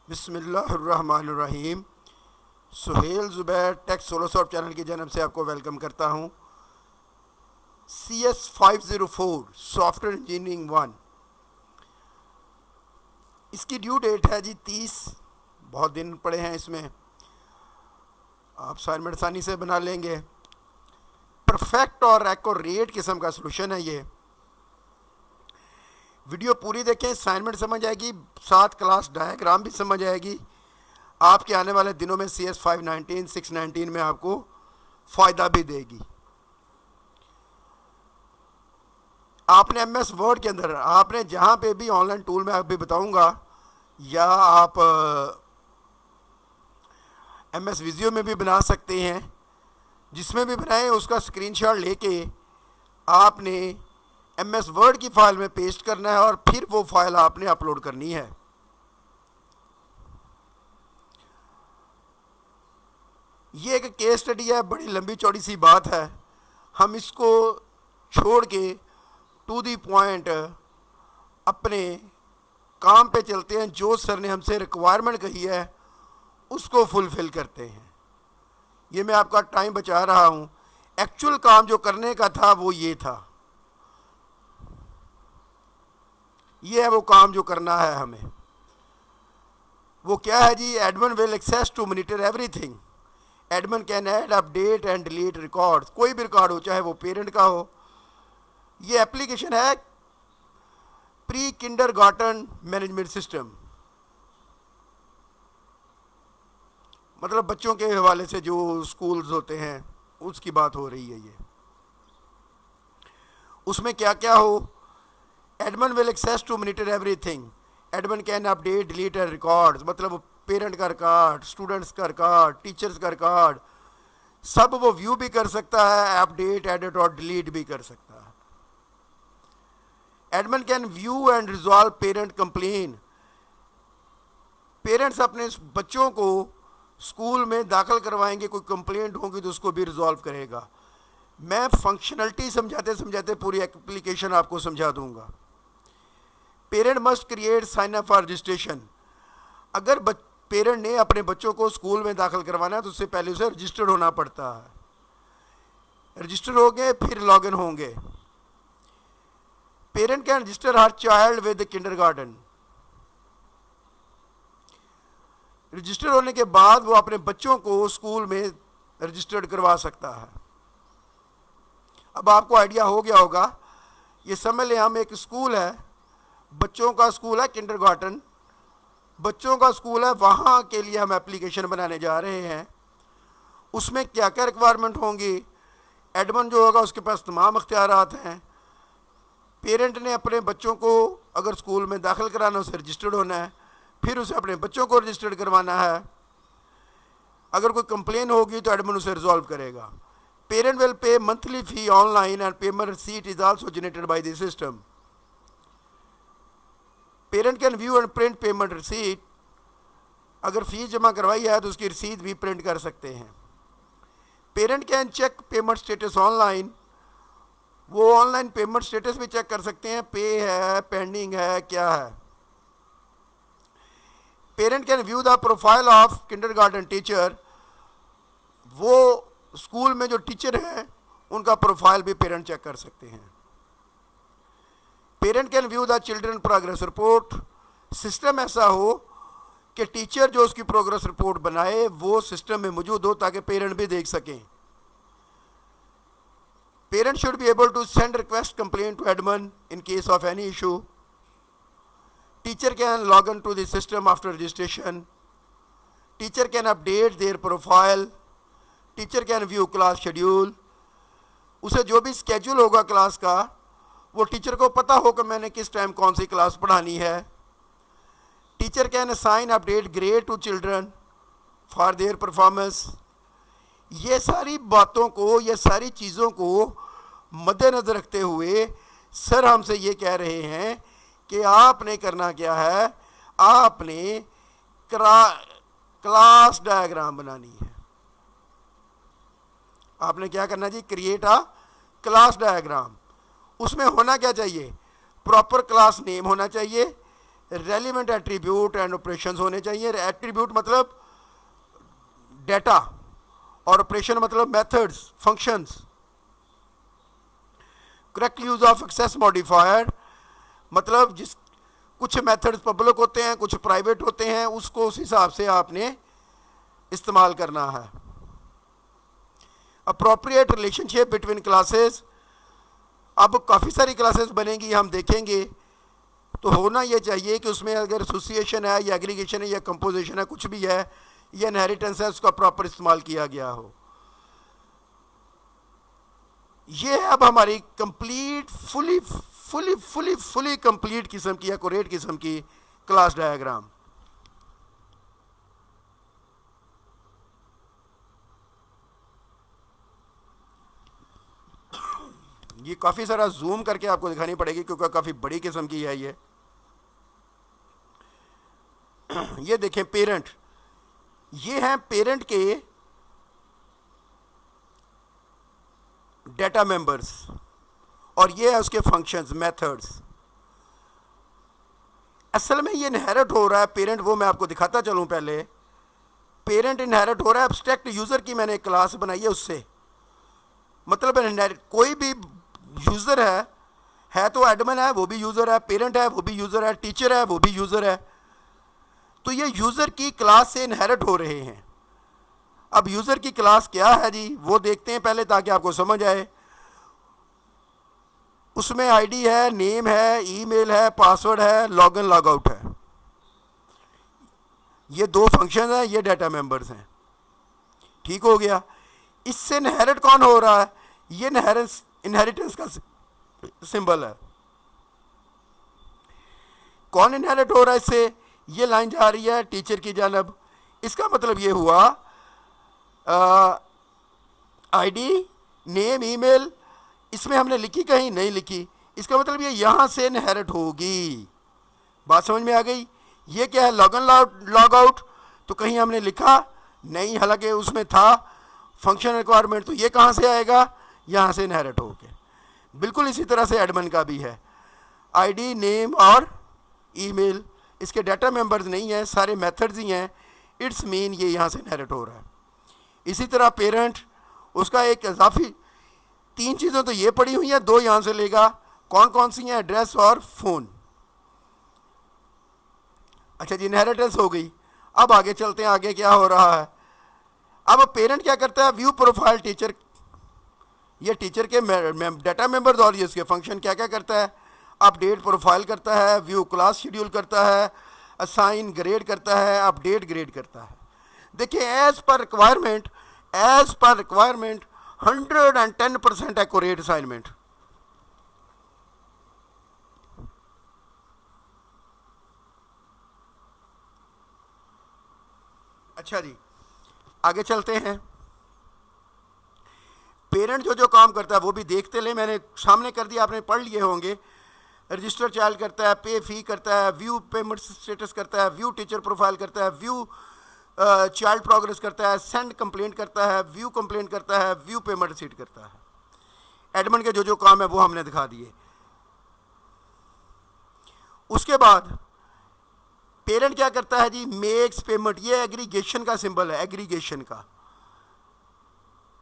बिस्मिल्लाहिर्रहमानिर्रहीम। Suhail Zubair tech solo soft channel की जानब से आपको वेलकम करता हूँ। CS504 सॉफ्टवेयर इंजीनियरिंग 1, इसकी ड्यू डेट है जी 30। बहुत दिन पड़े हैं इसमें, आप असाइनमेंट आसानी से बना लेंगे। परफेक्ट और एक्यूरेट किस्म का सलूशन है ये। वीडियो पूरी देखें, असाइनमेंट समझ आएगी, साथ क्लास डायग्राम भी समझ आएगी। आपके आने वाले दिनों में CS519 619 में आपको फ़ायदा भी देगी। आपने MS वर्ड के अंदर आपने जहाँ पे भी ऑनलाइन टूल में अभी बताऊंगा, या आप MS विजियो में भी बना सकते हैं। जिसमें भी बनाएं उसका स्क्रीनशॉट लेके आपने MS वर्ड की फ़ाइल में पेस्ट करना है और फिर वो फाइल आपने अपलोड करनी है। ये एक केस स्टडी है, बड़ी लंबी चौड़ी सी बात है। हम इसको छोड़ के टू दी पॉइंट अपने काम पे चलते हैं। जो सर ने हमसे रिक्वायरमेंट कही है उसको फुलफ़िल करते हैं। ये मैं आपका टाइम बचा रहा हूँ। एक्चुअल काम जो करने का था वो ये था, ये है वो काम जो करना है हमें। वो क्या है जी? Admin will access to monitor everything. Admin can add, update and delete record. कोई भी रिकॉर्ड हो, चाहे वो पेरेंट का हो। ये एप्लीकेशन है प्री किंडरगार्टन मैनेजमेंट सिस्टम, मतलब बच्चों के हवाले से जो स्कूल्स होते हैं उसकी बात हो रही है। ये उसमें क्या क्या हो? Admin will access to monitor everything. Admin can update, delete and records, मतलब पेरेंट का रिकॉर्ड, स्टूडेंट्स का रिकॉर्ड, टीचर्स का रिकॉर्ड, सब वो व्यू भी कर सकता है, अपडेट, एडिट और डिलीट भी कर सकता है। Admin can view and resolve parent complain. Parents अपने बच्चों को स्कूल में दाखिल करवाएंगे, कोई कंप्लेंट होगी तो उसको भी रिजॉल्व करेगा। मैं फंक्शनलिटी समझाते समझाते पूरी एप्लीकेशन आपको समझा दूंगा। Parent must create sign up for registration. अगर पेरेंट ने अपने बच्चों को स्कूल में दाखिल करवाना है तो उससे पहले उसे रजिस्टर्ड होना पड़ता है। रजिस्टर हो गए फिर लॉग इन होंगे। Parent can register her child with kindergarten. Register होने के बाद वो अपने बच्चों को स्कूल में रजिस्टर्ड करवा सकता है। अब आपको आइडिया हो गया होगा। ये समझ लें, हम एक स्कूल है, बच्चों का स्कूल है, किंडरगार्टन बच्चों का स्कूल है, वहाँ के लिए हम एप्लीकेशन बनाने जा रहे हैं। उसमें क्या क्या रिक्वायरमेंट होंगी? एडमिन जो होगा उसके पास तमाम अख्तियारात हैं। पेरेंट ने अपने बच्चों को अगर स्कूल में दाखिल कराना, उसे रजिस्टर्ड होना है, फिर उसे अपने बच्चों को रजिस्टर्ड करवाना है। अगर कोई कंप्लेन होगी तो एडमिन उसे रिजॉल्व करेगा। Parent will pay monthly fee online and payment receipt is also generated by the system. Parent can view and print payment receipt. अगर फीस जमा करवाई है तो उसकी रसीद भी प्रिंट कर सकते हैं। Parent can cheque payment status online. वो ऑनलाइन पेमेंट स्टेटस भी चेक कर सकते हैं, पे है, पेंडिंग है, क्या है। Parent can view the profile of kindergarten teacher. वो स्कूल में जो टीचर हैं उनका प्रोफाइल भी पेरेंट चेक कर सकते हैं। Parent can view the children progress report. System ऐसा हो कि टीचर जो उसकी प्रोग्रेस रिपोर्ट बनाए वो सिस्टम में मौजूद हो ताकि पेरेंट भी देख सकें। Parent should be able to send request complain to admin in case of any issue. Teacher can log in to the system after registration. Teacher can update their profile. Teacher can view class schedule. उसे जो भी schedule होगा class का वो teacher को पता हो कि मैंने किस टाइम कौन सी क्लास पढ़ानी है। Teacher can assign update grade two children for their performance. ये सारी बातों को, ये सारी चीज़ों को मद्देनज़र रखते हुए सर हमसे ये कह रहे हैं कि आपने करना क्या है? आपने क्लास डायग्राम बनानी है। आपने क्या करना जी? Create a class diagram. उसमें होना क्या चाहिए? प्रॉपर क्लास नेम होना चाहिए, रेलिवेंट एट्रीब्यूट एंड ऑपरेशंस होने चाहिए। एट्रीब्यूट मतलब डेटा और ऑपरेशन मतलब methods, functions. Correct use of access modifier मतलब जिस कुछ मेथड्स पब्लिक होते हैं, कुछ प्राइवेट होते हैं, उसको उस हिसाब से आपने इस्तेमाल करना है। अप्रोप्रिएट रिलेशनशिप बिटवीन क्लासेस, अब काफ़ी सारी क्लासेस बनेंगी, हम देखेंगे, तो होना ये चाहिए कि उसमें अगर एसोसिएशन है या एग्रीगेशन है या कंपोजिशन है, कुछ भी है या इनहेरिटेंस है, उसका प्रॉपर इस्तेमाल किया गया हो। ये है अब हमारी कंप्लीट फुली कंप्लीट किस्म की, एक्यूरेट किस्म की क्लास डायग्राम। ये काफ़ी सारा जूम करके आपको दिखानी पड़ेगी क्योंकि काफ़ी बड़ी किस्म की है ये। ये देखें पेरेंट, ये हैं पेरेंट के डेटा मेंबर्स और ये है उसके फंक्शंस, मेथड्स। असल में ये इनहेरिट हो रहा है पेरेंट, वो मैं आपको दिखाता चलूं। पहले पेरेंट इनहेरिट हो रहा है एब्स्ट्रैक्ट यूज़र की मैंने क्लास बनाई है उससे, मतलब कोई भी यूज़र है तो एडमिन है वो भी यूज़र है, पेरेंट है वो भी यूज़र है, टीचर है वो भी यूज़र है, तो ये यूज़र की क्लास से इनहेरिट हो रहे हैं। अब यूज़र की क्लास क्या है जी, वो देखते हैं पहले ताकि आपको समझ आए। उसमें आईडी है, नेम है, ईमेल है, पासवर्ड है, लॉग इन लॉग आउट है। ये दो फंक्शन हैं, ये डाटा मेंबर्स हैं। ठीक हो गया। इससे इनहेरिट कौन हो रहा है, ये इनहेरिटेंस का सिंबल है। कौन इनहेरिट हो रहा है इससे, ये लाइन जा रही है टीचर की जानब। इसका मतलब ये हुआ आईडी, नेम, ईमेल, इसमें हमने लिखी कहीं नहीं लिखी, इसका मतलब ये यहाँ से इनहेरिट होगी। बात समझ में आ गई। ये क्या है, लॉग इन लॉग आउट, तो कहीं हमने लिखा नहीं, हालांकि उसमें था फंक्शन रिक्वायरमेंट, तो ये कहाँ से आएगा, यहाँ से इनहेरिट होके। बिल्कुल इसी तरह से एडमिन का भी है, आईडी, नेम और ईमेल, इसके डाटा मेंबर्स नहीं है, सारे मेथड्स ही हैं, इट्स मीन ये यहाँ से इनहेरिट हो रहा है। इसी तरह पेरेंट, उसका एक इजाफी 3 चीज़ें तो ये पड़ी हुई हैं, 2 यहाँ से लेगा। कौन कौन सी हैं, एड्रेस और फ़ोन। अच्छा जी, इनहेरिटेंस हो गई। अब आगे चलते हैं, आगे क्या हो रहा है। अब पेरेंट क्या करता है, व्यू प्रोफाइल टीचर, ये टीचर के डाटा मेंबर्स और ये इसके फंक्शन क्या क्या करता है, अपडेट प्रोफाइल करता है, व्यू क्लास शेड्यूल करता है, असाइन ग्रेड करता है, अपडेट ग्रेड करता है। देखिए as per requirement 110% accurate assignment. अच्छा जी, आगे चलते हैं। पेरेंट जो जो काम करता है वो भी देखते ले, मैंने सामने कर दिया, आपने पढ़ लिए होंगे। रजिस्टर चाइल्ड करता है, पे फी करता है, व्यू पेमेंट स्टेटस करता है, व्यू टीचर प्रोफाइल करता है, व्यू चाइल्ड प्रोग्रेस करता है, सेंड कंप्लेंट करता है, व्यू कंप्लेंट करता है, व्यू पेमेंट रिसीट करता है। एडमिन के जो जो काम है वो हमने दिखा दिए। उसके बाद पेरेंट क्या करता है जी, मेक्स पेमेंट, ये एग्रीगेशन का सिंबल है, एग्रीगेशन का,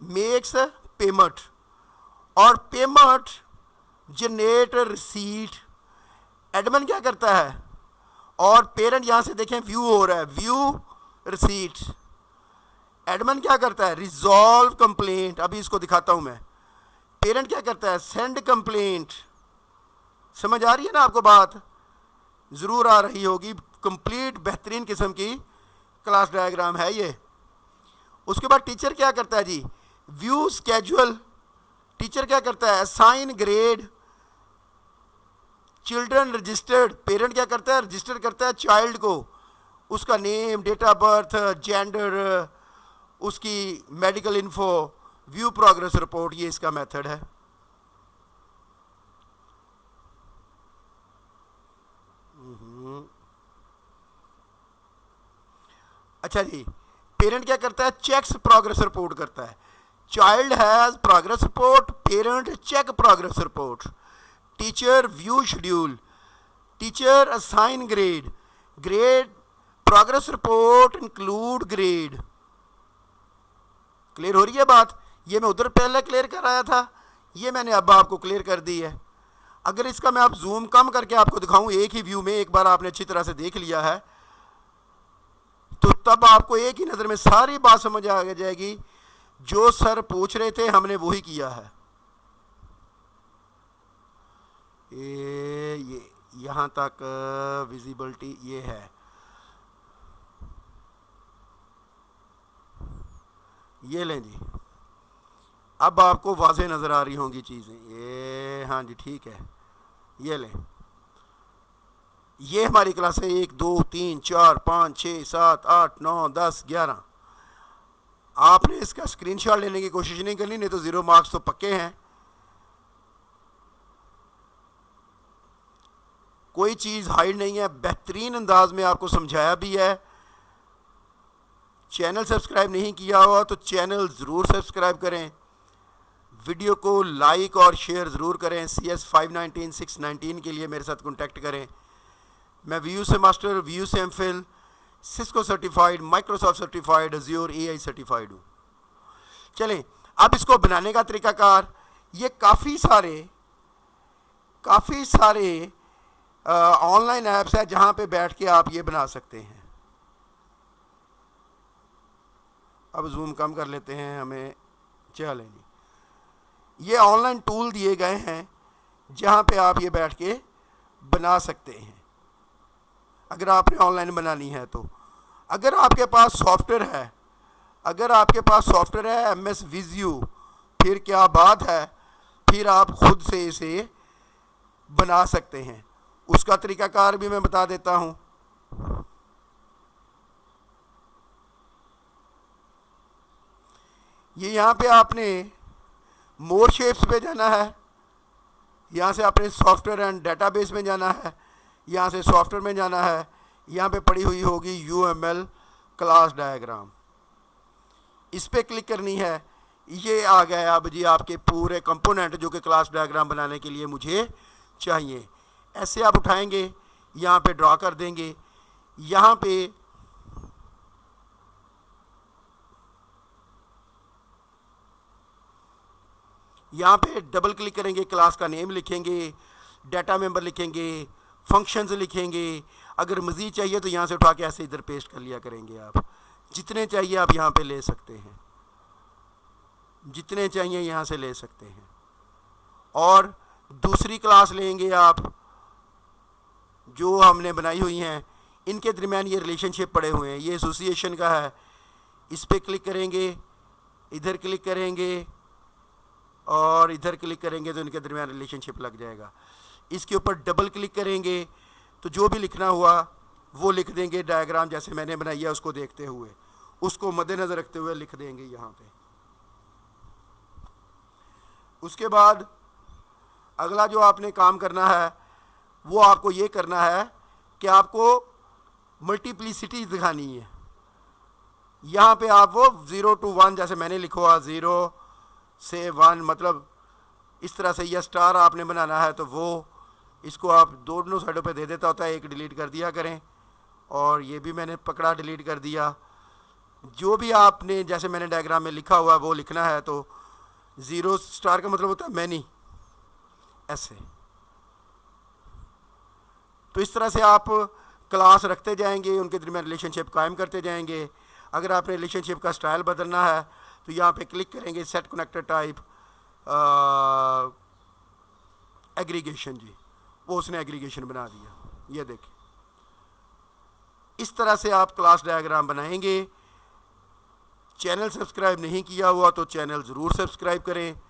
मेक्स पेमेंट, और पेमेंट जनरेट रिसीट। एडमिन क्या करता है, और पेरेंट यहां से देखें व्यू हो रहा है, व्यू रिसीट। एडमिन क्या करता है, रिजॉल्व कंप्लेंट, अभी इसको दिखाता हूं मैं। पेरेंट क्या करता है, सेंड कंप्लेंट। समझ आ रही है ना आपको बात, जरूर आ रही होगी। कंप्लीट बेहतरीन किस्म की क्लास डायग्राम है ये। उसके बाद टीचर क्या करता है जी, व्यू स्केड्यूल। टीचर क्या करता है, assign grade, children registered. Parent क्या करता है, रजिस्टर करता है चाइल्ड को, उसका name, date of birth, gender, उसकी medical info, view progress report, ये इसका मेथड है। अच्छा जी, पेरेंट क्या करता है, चेक्स प्रोग्रेस रिपोर्ट करता है। Child has progress report, parent check progress report. Teacher view schedule, teacher assign grade, grade progress report include grade. Clear हो रही है बात? ये मैं उधर पहले क्लियर कर आया था, ये मैंने अब आपको क्लियर कर दी है। अगर इसका मैं आप जूम कम करके आपको दिखाऊं एक ही व्यू में, एक बार आपने अच्छी तरह से देख लिया है, तो तब आपको एक ही नज़र में सारी बात समझ आ जाएगी। जो सर पूछ रहे थे हमने वही किया है। ये यहाँ तक विजिबिलिटी ये है, ये लें जी। अब आपको वाज़ेह नज़र आ रही होंगी चीज़ें, ये हाँ जी ठीक है, ये लें। ये हमारी क्लास है 1 2 3 4 5 6 7 8 9 10 11। आपने इसका स्क्रीनशॉट लेने की कोशिश नहीं करनी, नहीं तो 0 मार्क्स तो पक्के हैं। कोई चीज़ हाइड नहीं है, बेहतरीन अंदाज में आपको समझाया भी है। चैनल सब्सक्राइब नहीं किया हुआ तो चैनल ज़रूर सब्सक्राइब करें, वीडियो को लाइक और शेयर ज़रूर करें। CS 519 619 के लिए मेरे साथ कॉन्टैक्ट करें। मैं VU से मास्टर, VU से MPhil, Cisco certified, Microsoft certified, Azure AI certified हूँ। चलें अब इसको बनाने का तरीक़ाकार, ये काफ़ी सारे ऑनलाइन ऐप्स है जहाँ पे बैठ के आप ये बना सकते हैं। अब जूम कम कर लेते हैं, हमें चलें जी। ये ऑनलाइन टूल दिए गए हैं जहाँ पे आप ये बैठ के बना सकते हैं अगर आपने ऑनलाइन बनानी है तो। अगर आपके पास सॉफ्टवेयर है, MS Visio, फिर क्या बात है, फिर आप खुद से इसे बना सकते हैं। उसका तरीक़ाकार भी मैं बता देता हूँ। ये यहाँ पे आपने मोर शेप्स पे जाना है, यहाँ से आपने सॉफ्टवेयर एंड डेटाबेस में जाना है, यहाँ से सॉफ्टवेयर में जाना है, यहाँ पे पड़ी हुई होगी UML क्लास डायग्राम, इस पर क्लिक करनी है। ये आ गया अब जी आपके पूरे कंपोनेंट जो कि क्लास डायग्राम बनाने के लिए मुझे चाहिए। ऐसे आप उठाएंगे, यहाँ पे ड्रा कर देंगे, यहाँ पे डबल क्लिक करेंगे, क्लास का नेम लिखेंगे, डाटा मेंबर लिखेंगे, फंक्शंस लिखेंगे। अगर मज़ीद चाहिए तो यहाँ से उठा के ऐसे इधर पेस्ट कर लिया करेंगे। आप जितने चाहिए आप यहाँ पे ले सकते हैं, जितने चाहिए यहाँ से ले सकते हैं। और दूसरी क्लास लेंगे आप जो हमने बनाई हुई हैं, इनके दरमियान ये रिलेशनशिप पड़े हुए हैं, ये एसोसिएशन का है। इस पर क्लिक करेंगे, इधर क्लिक करेंगे और इधर क्लिक करेंगे तो इनके दरमियान रिलेशनशिप लग जाएगा। इसके ऊपर डबल क्लिक करेंगे तो जो भी लिखना हुआ वो लिख देंगे, डायग्राम जैसे मैंने बनाई है उसको देखते हुए, उसको मद्देनज़र रखते हुए लिख देंगे यहाँ पे। उसके बाद अगला जो आपने काम करना है वो आपको ये करना है कि आपको मल्टीप्लिसिटी दिखानी है। यहाँ पे आप वो 0 to 1 जैसे मैंने लिखा हुआ 0 से 1, मतलब इस तरह से, या स्टार आपने बनाना है तो वो इसको आप दोनों साइडों पे दे देता होता है, एक डिलीट कर दिया करें। और ये भी मैंने पकड़ा, डिलीट कर दिया। जो भी आपने जैसे मैंने डायग्राम में लिखा हुआ वो लिखना है, तो 0 स्टार का मतलब होता है मैनी, ऐसे। तो इस तरह से आप क्लास रखते जाएंगे, उनके दरमियान रिलेशनशिप कायम करते जाएंगे। अगर आपने रिलेशनशिप का स्टाइल बदलना है तो यहाँ पे क्लिक करेंगे, सेट कनेक्टर टाइप एग्रीगेशन जी, वो उसने एग्रीगेशन बना दिया। ये देखें, इस तरह से आप क्लास डायग्राम बनाएंगे। चैनल सब्सक्राइब नहीं किया हुआ तो चैनल ज़रूर सब्सक्राइब करें,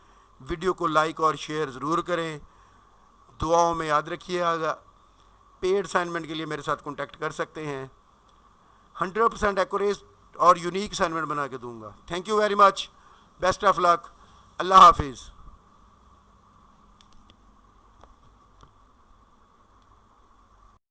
वीडियो को लाइक और शेयर ज़रूर करें। दुआओं में याद रखिएगा। पेड असाइनमेंट के लिए मेरे साथ कॉन्टैक्ट कर सकते हैं, 100% एक्यूरेट और यूनिक असाइनमेंट बना के दूंगा। Thank you very much, best of luck, अल्लाह हाफिज़।